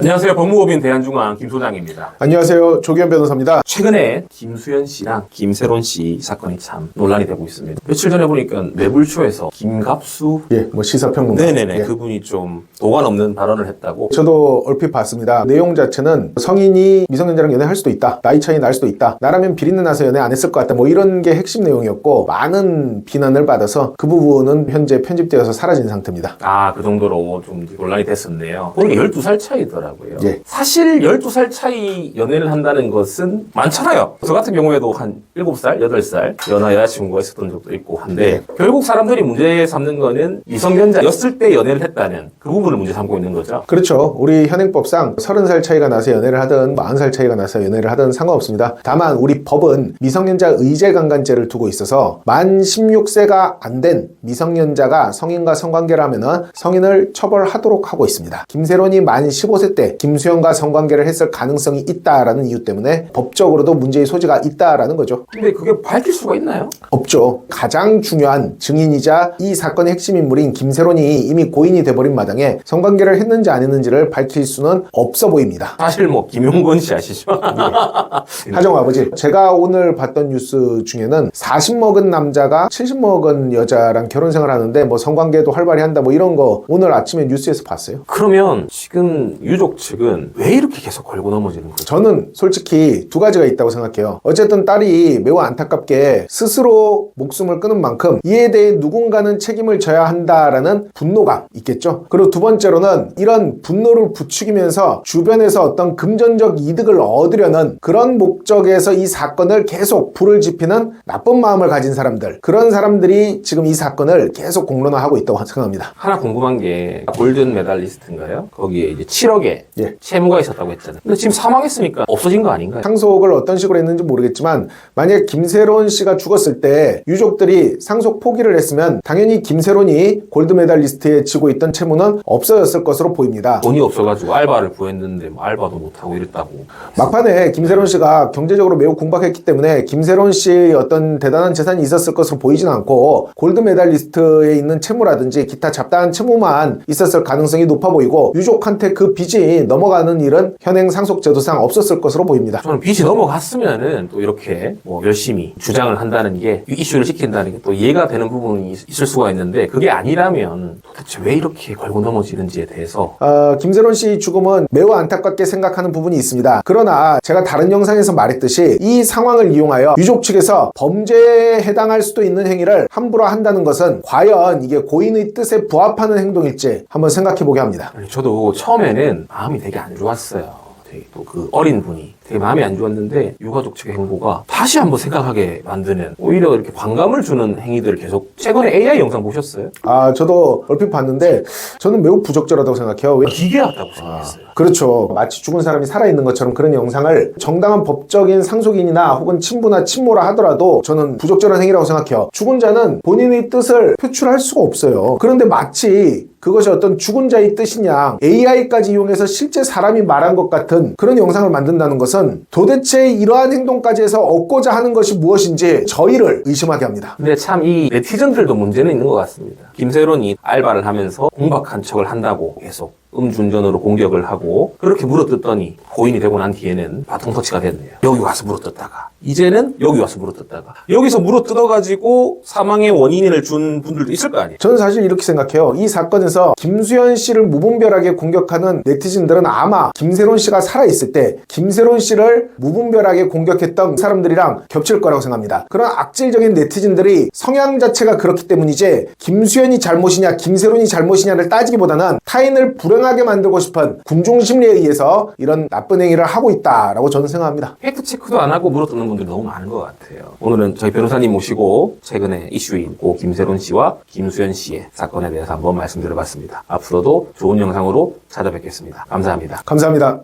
안녕하세요. 법무법인 대한중앙 김 소장입니다. 안녕하세요. 조기현 변호사입니다. 최근에 김수현 씨랑 김세론 씨 사건이 참 논란이 되고 있습니다. 며칠 전에 보니까 매불쇼에서 김갑수 시사평론가. 네네네 예. 그분이 좀 도관 없는 발언을 했다고. 저도 얼핏 봤습니다. 내용 자체는 성인이 미성년자랑 연애할 수도 있다. 나이 차이 날 수도 있다. 나라면 비린내 나서 연애 안 했을 것 같다. 뭐 이런 게 핵심 내용이었고 많은 비난을 받아서 그 부분은 현재 편집되어서 사라진 상태입니다. 그 정도로 좀 논란이 됐었네요. 보니까 12살 차이더라고요. 예. 사실 12살 차이 연애를 한다는 것은 많잖아요. 저 같은 경우에도 한 7살, 8살 연하 여자친구가 있었던 적도 있고 한데 결국 사람들이 문제 삼는 거는 미성년자였을 때 연애를 했다는 그 부분을 문제 삼고 있는 거죠. 그렇죠. 우리 현행법상 30살 차이가 나서 연애를 하든 40살 차이가 나서 연애를 하든 상관없습니다. 다만 우리 법은 미성년자 의제강간죄를 두고 있어서 만 16세가 안 된 미성년자가 성인과 성관계를 하면은 성인을 처벌하도록 하고 있습니다. 김세론이 만 15세 때 김수현과 성관계를 했을 가능성이 있다라는 이유 때문에 법적으로도 문제의 소지가 있다라는 거죠. 근데 그게 밝힐 수가 있나요? 없죠. 가장 중요한 증인이자 이 사건의 핵심 인물인 김세론이 이미 고인이 돼버린 마당에 성관계를 했는지 안 했는지를 밝힐 수는 없어 보입니다. 사실 김용건 씨 아시죠? 하정아버지, 제가 오늘 봤던 뉴스 중에는 40 먹은 남자가 70 먹은 여자랑 결혼생활 하는데 성관계도 활발히 한다 이런 거 오늘 아침에 뉴스에서 봤어요. 그러면 지금 유족 측은 왜 이렇게 계속 걸고 넘어지는 거죠? 저는 솔직히 두 가지가 있다고 생각해요. 어쨌든 딸이 매우 안타깝게 스스로 목숨을 끊은 만큼 이에 대해 누군가는 책임을 져야 한다라는 분노감 있겠죠. 그리고 두 번째로는 이런 분노를 부추기면서 주변에서 어떤 금전적 이득을 얻으려는 그런 목적에서 이 사건을 계속 불을 지피는 나쁜 마음을 가진 사람들, 그런 사람들이 지금 이 사건을 계속 공론화하고 있다고 생각합니다. 하나 궁금한 게 골든 메달리스트인가요? 거기에 이제 7억의 채무가 있었다고 했잖아요. 근데 지금 사망했으니까 없어진 거 아닌가요? 상속을 어떤 식으로 했는지 모르겠지만 만약 김세론 씨가 죽었을 때 유족들이 상속 포기를 했으면 당연히 김세론이 골드메달리스트에 지고 있던 채무는 없어졌을 것으로 보입니다. 돈이 없어가지고 알바를 구했는데 알바도 못하고 이랬다고. 막판에 김세론 씨가 경제적으로 매우 궁박했기 때문에 김세론 씨의 어떤 대단한 재산이 있었을 것으로 보이진 않고 골드메달리스트에 있는 채무라든지 기타 잡다한 채무만 있었을 가능성이 높아 보이고 유족한테 그 빚이 넘어가는 일은 현행 상속제도상 없었을 것으로 보입니다. 저는 빚이 넘어갔으면은 또 이렇게 열심히 주장을 한다는 게 이슈를 시킨다는 게 또 이해가 되는 부분이 있을 수가 있는데 그게 아니라면 도대체 왜 이렇게 걸고 넘어지는지에 대해서 김세론 씨 죽음은 매우 안타깝게 생각하는 부분이 있습니다. 그러나 제가 다른 영상에서 말했듯이 이 상황을 이용하여 유족 측에서 범죄에 해당할 수도 있는 행위를 함부로 한다는 것은 과연 이게 고인의 뜻에 부합하는 행동일지 한번 생각해보게 합니다. 저도 처음에는 마음이 되게 안 좋았어요. 되게 또 그 어린 분이 되게 마음이 안 좋았는데 유가족 측의 행보가 다시 한번 생각하게 만드는 오히려 이렇게 반감을 주는 행위들을 계속. 최근에 AI 영상 보셨어요? 저도 얼핏 봤는데 저는 매우 부적절하다고 생각해요. 기괴하다고 생각했어요. 그렇죠. 마치 죽은 사람이 살아있는 것처럼 그런 영상을 정당한 법적인 상속인이나 혹은 친부나 친모라 하더라도 저는 부적절한 행위라고 생각해요. 죽은 자는 본인의 뜻을 표출할 수가 없어요. 그런데 마치 그것이 어떤 죽은 자의 뜻이냐 AI까지 이용해서 실제 사람이 말한 것 같은 그런 영상을 만든다는 것은 도대체 이러한 행동까지 해서 얻고자 하는 것이 무엇인지 저희를 의심하게 합니다. 근데 참 이 네티즌들도 문제는 있는 것 같습니다. 김세론이 알바를 하면서 공박한 척을 한다고 계속 음주운전으로 공격을 하고 그렇게 물어뜯더니 고인이 되고 난 뒤에는 바통 터치가 됐네요. 여기 와서 물어뜯다가 이제는 여기 와서 물어뜯다가 여기서 물어뜯어가지고 사망의 원인을 준 분들도 있을 거 아니에요. 저는 사실 이렇게 생각해요. 이 사건에서 김수현 씨를 무분별하게 공격하는 네티즌들은 아마 김세론 씨가 살아있을 때 김세론 씨를 무분별하게 공격했던 사람들이랑 겹칠 거라고 생각합니다. 그런 악질적인 네티즌들이 성향 자체가 그렇기 때문이지 김수현이 잘못이냐 김세론이 잘못이냐를 따지기보다는 타인을 불행하게 만들고 싶은 군중 심리에 의해서 이런 나쁜 행위를 하고 있다라고 저는 생각합니다. 팩트체크도 안 하고 물어뜯는 분들이 너무 많은 것 같아요. 오늘은 저희 변호사님 모시고 최근에 이슈인 고 김세론 씨와 김수현 씨의 사건에 대해서 한번 말씀드려봤습니다. 앞으로도 좋은 영상으로 찾아뵙겠습니다. 감사합니다. 감사합니다.